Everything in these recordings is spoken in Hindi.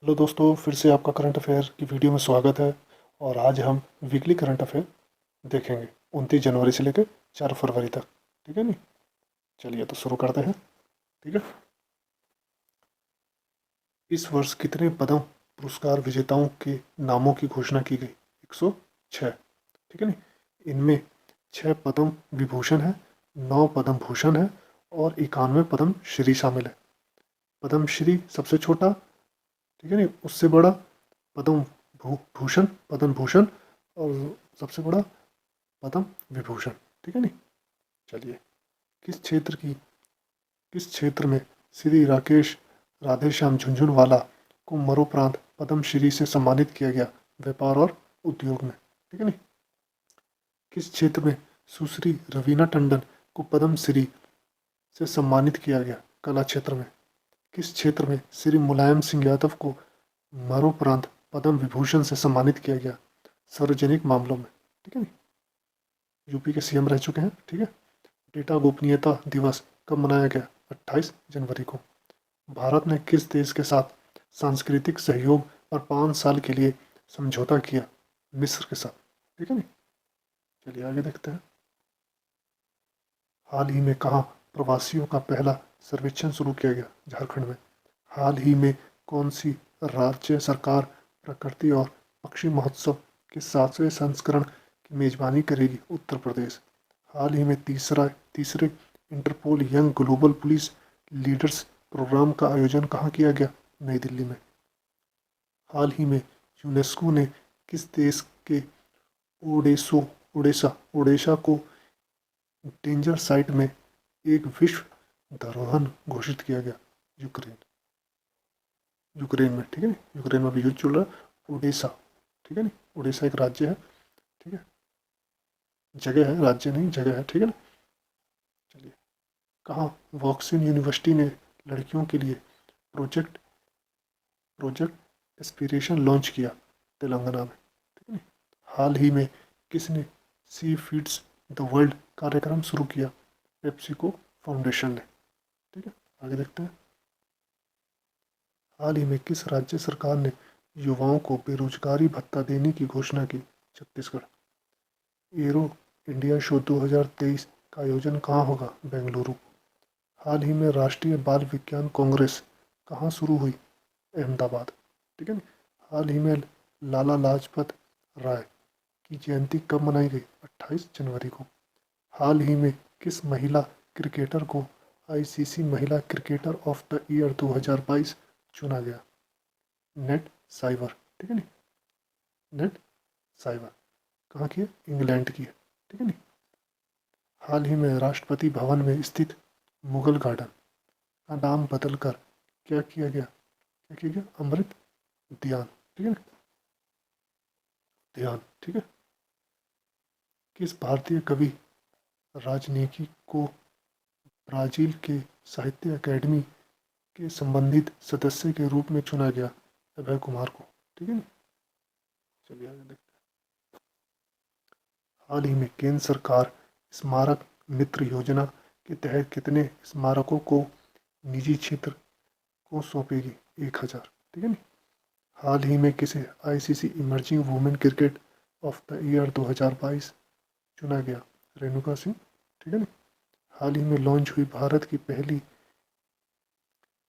हेलो दोस्तों, फिर से आपका करंट अफेयर की वीडियो में स्वागत है। और आज हम वीकली करंट अफेयर देखेंगे 29 जनवरी से लेकर 4 फरवरी तक। ठीक है नी? चलिए तो शुरू करते हैं। ठीक है। इस वर्ष कितने पद्म पुरस्कार विजेताओं के नामों की घोषणा की गई? 106। ठीक है नी? इनमें 6 पद्म विभूषण है, 9 पद्म भूषण है और 91 पद्म श्री शामिल है। पद्म श्री सबसे छोटा, ठीक है नी, उससे बड़ा पद्म भूषण, पद्म भूषण और सबसे बड़ा पद्म विभूषण। ठीक है नी? चलिए, किस क्षेत्र की किस क्षेत्र में श्री राकेश राधेश्याम झुंझुनवाला को मरणोपरांत पद्मश्री से सम्मानित किया गया? व्यापार और उद्योग में। ठीक है नी? किस क्षेत्र में सुश्री रवीना टंडन को पद्मश्री से सम्मानित किया गया? कला क्षेत्र में। किस क्षेत्र में श्री मुलायम सिंह यादव को मरणोपरांत पद्म विभूषण से सम्मानित किया गया? सार्वजनिक मामलों में। ठीक है नी? यूपी के सीएम रह चुके हैं। ठीक है। डेटा गोपनीयता दिवस कब मनाया गया? 28 जनवरी को। भारत ने किस देश के साथ सांस्कृतिक सहयोग पर 5 साल के लिए समझौता किया? मिस्र के साथ। ठीक है नी? चलिए आगे देखते हैं। हाल ही में कहाँ प्रवासियों का पहला सर्वेक्षण शुरू किया गया? झारखंड में। हाल ही में कौन सी राज्य सरकार प्रकृति और पक्षी महोत्सव के 7वें संस्करण की मेजबानी करेगी? उत्तर प्रदेश। हाल ही में तीसरे Interpol young global police leaders programme का आयोजन कहाँ किया गया? नई दिल्ली में। हाल ही में यूनेस्को ने किस देश के ओडेशा को डेंजर साइट में एक विश्व धरोहर घोषित किया गया? यूक्रेन। यूक्रेन में। ठीक है नी? यूक्रेन में भी युद्ध चल रहा है। ओडिशा। ठीक है नी? उड़ीसा एक राज्य है। ठीक है। जगह है, राज्य नहीं, जगह है। ठीक है ना? चलिए, कहाँ वॉक्सिन यूनिवर्सिटी ने लड़कियों के लिए प्रोजेक्ट प्रोजेक्ट एस्पिरेशन लॉन्च किया? तेलंगाना में। ठीक है नी? हाल ही में किसने सी फीड्स द वर्ल्ड कार्यक्रम शुरू किया? पेप्सिको फाउंडेशन ने। ठीक है। आगे देखते हैं। हाल ही में किस राज्य सरकार ने युवाओं को बेरोजगारी भत्ता देने की घोषणा की? छत्तीसगढ़। एरो इंडिया शो 2023 का आयोजन कहाँ होगा? बेंगलुरु। हाल ही में राष्ट्रीय बाल विज्ञान कांग्रेस कहाँ शुरू हुई? अहमदाबाद। ठीक है ना? हाल ही में लाला लाजपत राय की जयंती कब मनाई गई? 28 जनवरी को। हाल ही में किस महिला क्रिकेटर को आईसीसी महिला क्रिकेटर ऑफ द ईयर 2022 चुना गया? Nat Sciver. ठीक है नी? नेट साइवर कहाँ की है? इंग्लैंड की है। ठीक है नी? हाल ही में राष्ट्रपति भवन में स्थित मुगल गार्डन का नाम बदलकर क्या किया गया? क्या किया गया? अमृत उद्यान। ठीक है ना? ध्यान। ठीक है। किस भारतीय कवि राजनेकी को ब्राजील के साहित्य अकेडमी के संबंधित सदस्य के रूप में चुना गया? अभय कुमार को। ठीक है ना? चलिए आगे देखते हैं। हाल ही में केंद्र सरकार स्मारक मित्र योजना के तहत कितने स्मारकों को निजी क्षेत्र को सौंपेगी? 1000। ठीक है नी? हाल ही में किसे ICC emerging women cricket of the year 2022 चुना गया? रेणुका सिंह। ठीक है नी? हाल ही में लॉन्च हुई भारत की पहली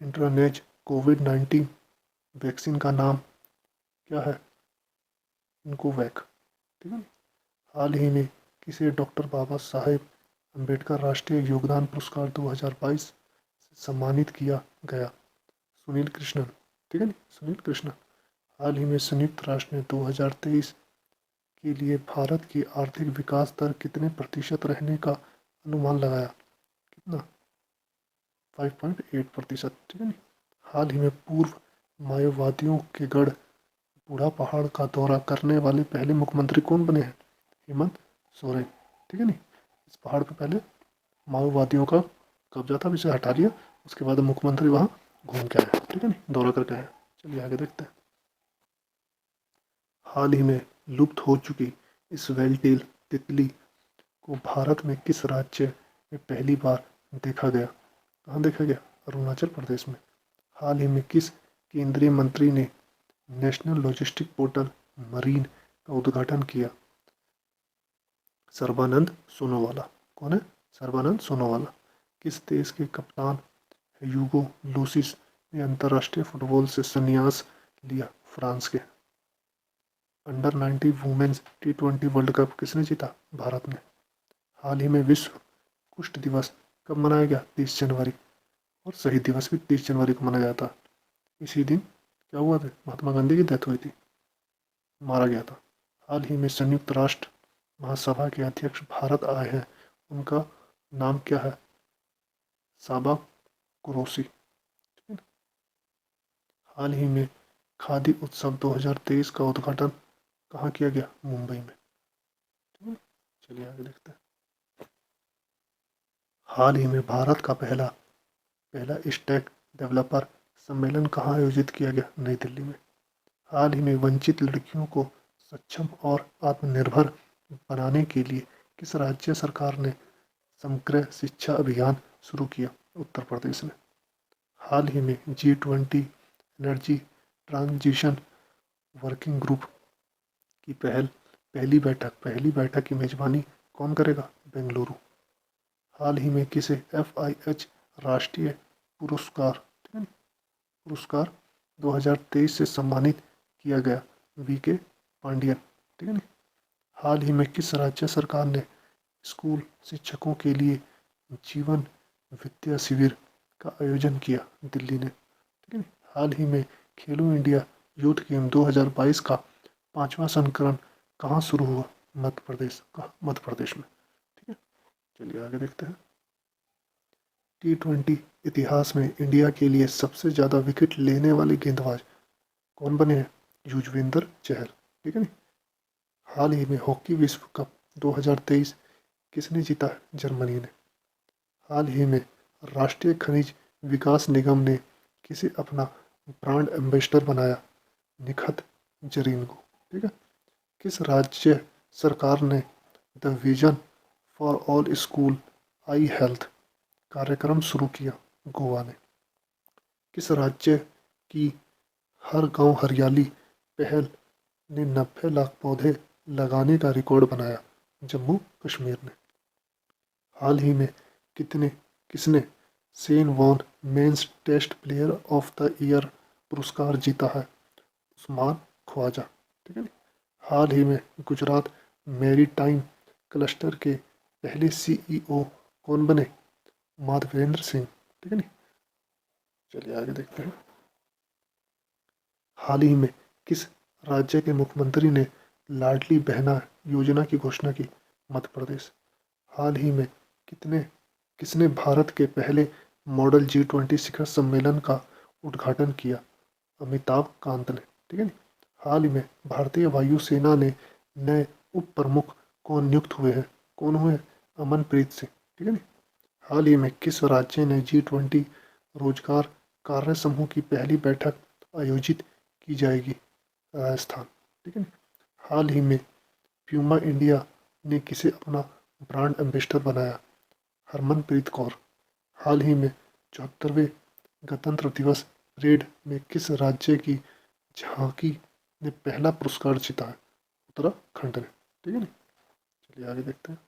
इंट्रानेज कोविड-19 वैक्सीन का नाम क्या है? इनकोवैक। ठीक है नी? हाल ही में किसे डॉक्टर बाबा साहेब अम्बेडकर राष्ट्रीय योगदान पुरस्कार 2022 से सम्मानित किया गया? सुनील कृष्णन। ठीक है नी? सुनील कृष्णन। हाल ही में संयुक्त राष्ट्र ने 2023 के लिए भारत की आर्थिक विकास दर कितने प्रतिशत रहने का अनुमान लगाया? कितना? 5.8%। ठीक है नी? हाल ही में पूर्व माओवादियों के गढ़ बूढ़ा पहाड़ का दौरा करने वाले पहले मुख्यमंत्री कौन बने हैं? हेमंत सोरेन। ठीक है नी? इस पहाड़ पर पहले माओवादियों का कब्जा था, इसे हटा लिया। उसके बाद मुख्यमंत्री वहाँ घूम के आया। ठीक है नी? दौरा करके आया। चलिए आगे देखते हैं। हाल ही में लुप्त हो चुकी इस वेलटेल तितली को भारत में किस राज्य में पहली बार देखा गया? कहाँ देखा गया? अरुणाचल प्रदेश में। हाल ही में किस केंद्रीय मंत्री ने नेशनल लॉजिस्टिक पोर्टल मरीन का उद्घाटन किया? सर्बानंद सोनोवाला। कौन है? सर्बानंद सोनोवाला। किस देश के कप्तान ह्यूगो लूसिस ने अंतर्राष्ट्रीय फुटबॉल से संन्यास लिया? फ्रांस के। Under 19 women's T20 world cup किसने जीता? भारत ने। हाल ही में विश्व कुष्ठ दिवस कब मनाया गया? 30 जनवरी। और शहीद दिवस भी 30 जनवरी को मनाया जाता। इसी दिन क्या हुआ था? महात्मा गांधी की डेथ हुई थी, मारा गया था। हाल ही में संयुक्त राष्ट्र महासभा के अध्यक्ष भारत आए हैं, उनका नाम क्या है? साबा कुरैशी। हाल ही में खादी उत्सव 2023 का उद्घाटन कहाँ किया गया? मुंबई में। चलिए आगे देखते हैं। हाल ही में भारत का पहला स्टैक डेवलपर सम्मेलन कहाँ आयोजित किया गया? नई दिल्ली में। हाल ही में वंचित लड़कियों को सक्षम और आत्मनिर्भर बनाने के लिए किस राज्य सरकार ने समग्र शिक्षा अभियान शुरू किया? उत्तर प्रदेश ने। हाल ही में G20 energy transition working group की पहली बैठक की मेजबानी कौन करेगा? बेंगलुरु। हाल ही में किसे FIH राष्ट्रीय पुरस्कार 2023 से सम्मानित किया गया? VK पांडियन। ठीक है ना। हाल ही में किस राज्य सरकार ने स्कूल शिक्षकों के लिए जीवन विद्या शिविर का आयोजन किया? दिल्ली ने। ठीक है। हाल ही में खेलो इंडिया यूथ गेम 2022 का 5वां संस्करण कहाँ शुरू हुआ? मध्य प्रदेश में। ठीक है। चलिए आगे देखते हैं। T20 इतिहास में इंडिया के लिए सबसे ज़्यादा विकेट लेने वाले गेंदबाज कौन बने हैं? युजवेंद्र चहल। ठीक है ना। हाल ही में हॉकी विश्व कप 2023 किसने जीता है? जर्मनी ने। हाल ही में राष्ट्रीय खनिज विकास निगम ने किसे अपना ब्रांड एम्बेसडर बनाया? निखत जरीन को। ठीक है। किस राज्य सरकार ने the vision for all school I health कार्यक्रम शुरू किया? गोवा ने। किस राज्य की हर गांव हरियाली पहल ने 90 लाख पौधे लगाने का रिकॉर्ड बनाया? जम्मू कश्मीर ने। हाल ही में किसने Shane Warne men's test player of the year पुरस्कार जीता है? उस्मान ख्वाजा। ठीक है ना। हाल ही में गुजरात मैरीटाइम क्लस्टर के पहले CEO कौन बने? माधवेंद्र सिंह। ठीक है ना। चलिए आगे देखते हैं। हाल ही में किस राज्य के मुख्यमंत्री ने लाडली बहना योजना की घोषणा की? मध्य प्रदेश। हाल ही में किसने भारत के पहले मॉडल G20 शिखर सम्मेलन का उद्घाटन किया? अमिताभ कांत ने। ठीक है ना। हाल ही में भारतीय वायुसेना ने नए उप प्रमुख कौन नियुक्त हुए हैं? कौन हुए? अमनप्रीत सिंह। ठीक है ना। हाल ही में किस राज्य ने G20 रोजगार कार्य समूह की पहली बैठक आयोजित की जाएगी? राजस्थान। ठीक है ना। हाल ही में प्यूमा इंडिया ने किसे अपना ब्रांड एम्बेसडर बनाया? हरमनप्रीत कौर। हाल ही में 74वें गणतंत्र दिवस परेड में किस राज्य की झांकी ने पहला पुरस्कार जीता है? उत्तराखंड ने। ठीक है ना। चलिए आगे देखते हैं।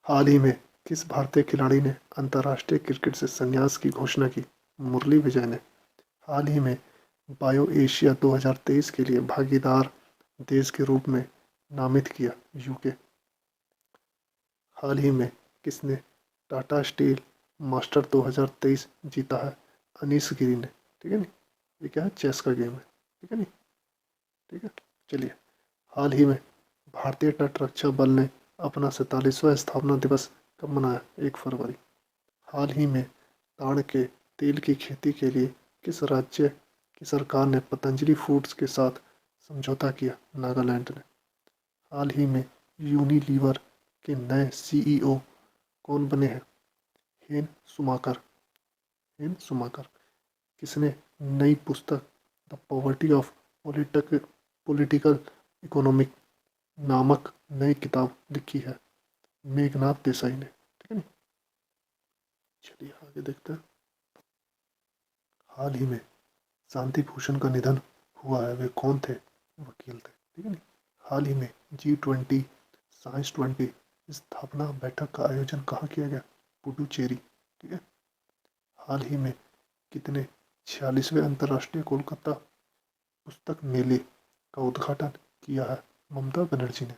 हाल ही में किस भारतीय खिलाड़ी ने अंतर्राष्ट्रीय क्रिकेट से संन्यास की घोषणा की? मुरली विजय ने। हाल ही में बायो एशिया 2023 के लिए भागीदार देश के रूप में नामित किया? UK। हाल ही में किसने टाटा स्टील मास्टर 2023 जीता है? अनीश गिरी ने। ठीक है नी। ये क्या है? चेस का गेम है। ठीक है नी। ठीक है। चलिए। हाल ही में भारतीय तट रक्षा बल ने अपना 47वां स्थापना दिवस कब मनाया? 1 फरवरी। हाल ही में ताड़ के तेल की खेती के लिए किस राज्य की सरकार ने पतंजलि फूड्स के साथ समझौता किया? नागालैंड ने। हाल ही में यूनिलीवर के नए CEO कौन बने हैं? हेन सुमाकर। किसने नई पुस्तक the poverty of political economic नामक नई किताब लिखी है? मेघनाथ देसाई ने। ठीक है ना। चलिए आगे देखते हैं। हाल ही में शांति भूषण का निधन हुआ है, वे कौन थे? वकील थे। ठीक है नहीं। हाल ही में G20 साइंस 20 स्थापना बैठक का आयोजन कहाँ किया गया? पुडुचेरी। ठीक है। हाल ही में कितने 46वें अंतर्राष्ट्रीय कोलकाता पुस्तक मेले का उद्घाटन किया है? ममता बनर्जी ने।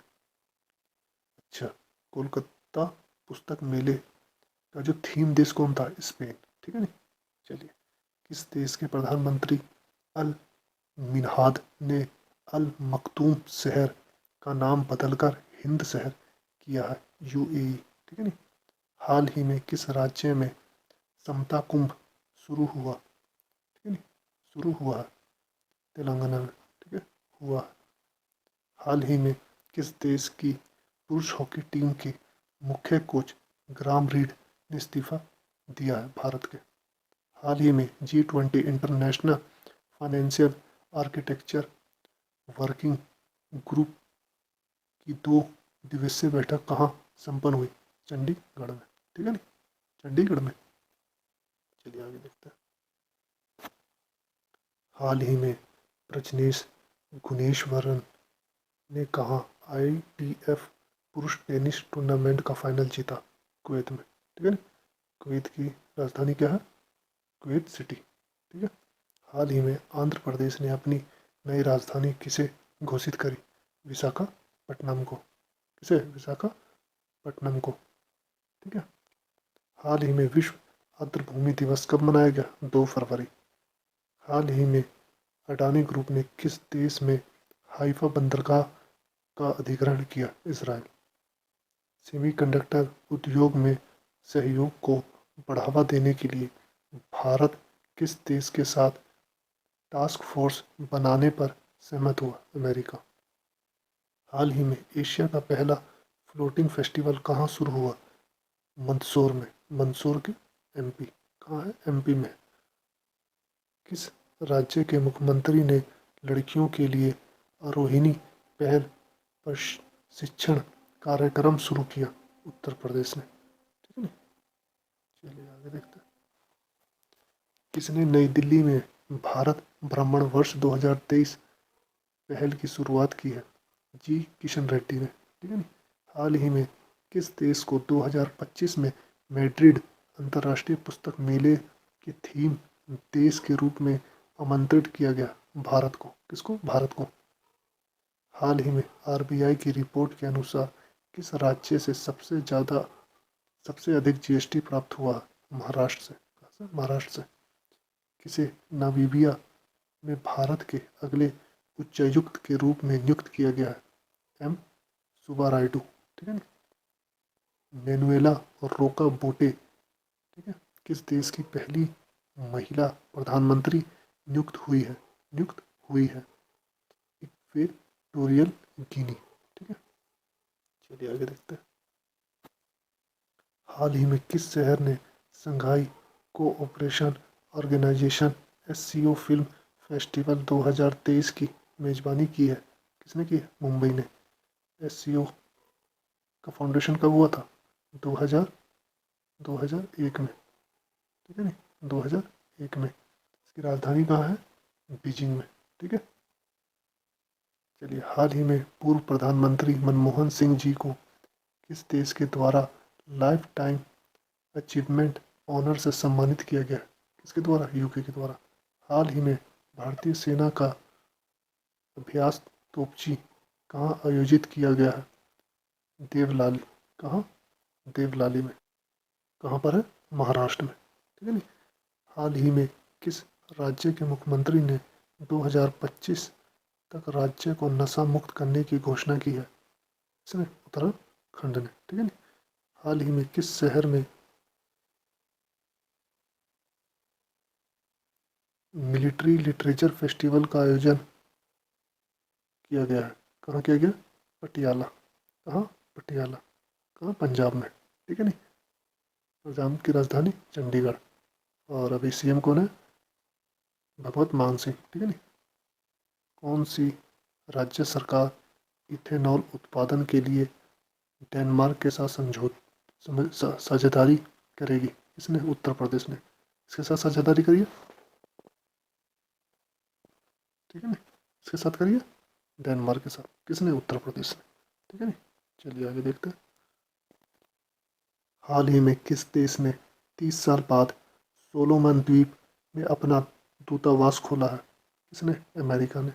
अच्छा, कोलकाता पुस्तक मेले का जो थीम देश कौन था? स्पेन। ठीक है नहीं। चलिए, किस देश के प्रधानमंत्री अल मिन्हाद ने अल मखदूम शहर का नाम बदलकर हिंद शहर किया है? यूएई। ठीक है नहीं। हाल ही में किस राज्य में समता कुंभ शुरू हुआ? ठीक है नहीं, शुरू हुआ है तेलंगाना में। ठीक है, हुआ है। हाल ही में किस देश की पुरुष हॉकी टीम के मुख्य कोच ग्राम रीड ने इस्तीफा दिया है? भारत के। हाल ही में G20 international financial architecture working group की 2 दिवसीय बैठक कहाँ संपन्न हुई? चंडीगढ़ में। ठीक है नहीं, चंडीगढ़ में। चलिए आगे देखते हैं। हाल ही में प्रजनेश गुणेश्वरन ने कहा ITF पुरुष टेनिस टूर्नामेंट का फाइनल जीता? कुवैत में। ठीक है ना। कुवैत की राजधानी क्या है? Kuwait city. ठीक है। हाल ही में आंध्र प्रदेश ने अपनी नई राजधानी किसे घोषित करी? विशाखापट्टनम को। किसे? विशाखापट्टनम को। ठीक है। हाल ही में विश्व आर्द्रभूमि दिवस कब मनाया गया? 2 फरवरी। हाल ही में अडानी ग्रुप ने किस देश में हाइफा बंदरगाह का अधिग्रहण किया? इजराइल। सेमीकंडक्टर उद्योग में सहयोग को बढ़ावा देने के लिए भारत किस देश के साथ टास्क फोर्स बनाने पर सहमत हुआ? अमेरिका। हाल ही में एशिया का पहला फ्लोटिंग फेस्टिवल कहाँ शुरू हुआ? मंदसौर में। मंदसौर के MP। कहाँ है? MP में। किस राज्य के मुख्यमंत्री ने लड़कियों के लिए आरोहिणी पहल प्रशिक्षण कार्यक्रम शुरू किया? उत्तर प्रदेश ने। ठीक है ना। चलिए आगे देखते हैं। किसने नई दिल्ली में भारत भ्रमण वर्ष 2023 पहल की शुरुआत की है? G. किशन रेड्डी ने। ठीक है ना। हाल ही में किस देश को 2025 में मैड्रिड अंतर्राष्ट्रीय पुस्तक मेले के थीम देश के रूप में आमंत्रित किया गया? भारत को। किसको? भारत को। हाल ही में RBI की रिपोर्ट के अनुसार किस राज्य से सबसे अधिक GST प्राप्त हुआ? महाराष्ट्र से। कहाँ से? महाराष्ट्र से। किसे नामीबिया में भारत के अगले उच्चायुक्त के रूप में नियुक्त किया गया है? M. सुब्बारायडू। ठीक है ना। मैनुएला रोका बोटे, ठीक है, किस देश की पहली महिला प्रधानमंत्री नियुक्त हुई है? Equatorial Guinea. ठीक है। चलिए आगे देखते हैं। हाल ही में किस शहर ने Shanghai cooperation organisation SCO film festival 2023 की मेजबानी की है? किसने की है? मुंबई ने। SCO का फाउंडेशन कब हुआ था? 2001 में। ठीक है नहीं, 2001 में। इसकी राजधानी कहाँ है? बीजिंग में। ठीक है। चलिए, हाल ही में पूर्व प्रधानमंत्री मनमोहन सिंह जी को किस देश के द्वारा लाइफ टाइम अचीवमेंट ऑनर से सम्मानित किया गया? किसके द्वारा? UK के द्वारा। हाल ही में भारतीय सेना का अभ्यास तोपची कहाँ आयोजित किया गया है? देवलाली। कहाँ? देवलाली में। कहाँ पर है? महाराष्ट्र में। ठीक है नहीं। हाल ही में किस राज्य के मुख्यमंत्री ने 2025 तक राज्य को नशा मुक्त करने की घोषणा की है? इसने उत्तराखंड ने। ठीक है नहीं। हाल ही में किस शहर में मिलिट्री लिटरेचर फेस्टिवल का आयोजन किया गया है? कहाँ किया गया? पटियाला। कहाँ? पटियाला। कहाँ? पंजाब में। ठीक है नहीं। पंजाब की राजधानी चंडीगढ़। और अभी CM कौन है? भगवत मान सिंह। ठीक है नहीं। कौन सी राज्य सरकार इथेनॉल उत्पादन के लिए डेनमार्क के साथ साझेदारी करेगी? इसने उत्तर प्रदेश ने इसके साथ साझेदारी करी है। ठीक है ना। इसके साथ करिए डेनमार्क के साथ, किसने? उत्तर प्रदेश ने। ठीक है ना। चलिए आगे देखते हैं। हाल ही में किस देश ने 30 साल बाद सोलोमन द्वीप में अपना दूतावास खोला है? किसने? अमेरिका ने।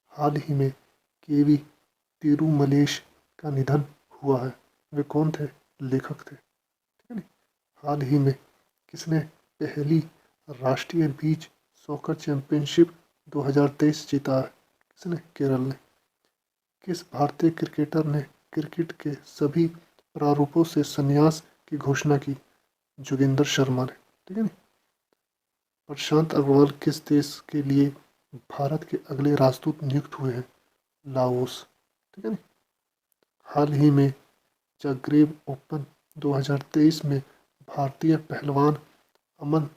हाल ही में केवी तिरुमलेश का निधन हुआ है। वे कौन थे? लेखक थे। ठीक है ना। हाल ही में किसने पहली राष्ट्रीय बीच सॉकर चैंपियनशिप 2023 जीता है? किसने? केरल ने। किस भारतीय क्रिकेटर ने क्रिकेट के सभी प्रारूपों से संन्यास की घोषणा की? जोगिंदर शर्मा ने। ठीक है ना। प्रशांत अग्रवाल किस देश के लिए भारत के अगले राजदूत नियुक्त हुए हैं? लाओस। ठीक है ना। हाल ही में जाग्रेब ओपन 2023 में भारतीय पहलवान अमन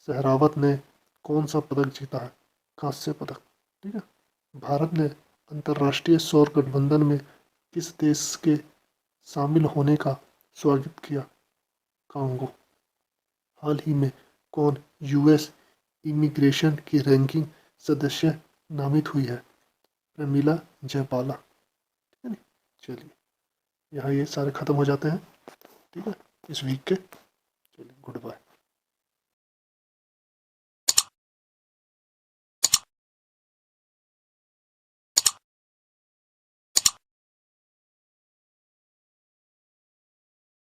सहरावत ने कौन सा पदक जीता है? कांस्य पदक। ठीक है। भारत ने अंतर्राष्ट्रीय सौर गठबंधन में किस देश के शामिल होने का स्वागत किया? कांगो। हाल ही में कौन यूएस इमिग्रेशन की रैंकिंग सदस्य नामित हुई है? प्रमीला जयपाला। ठीक है ना। चलिए यहाँ ये सारे ख़त्म हो जाते हैं। ठीक है इस वीक के। चलिए गुड बाय।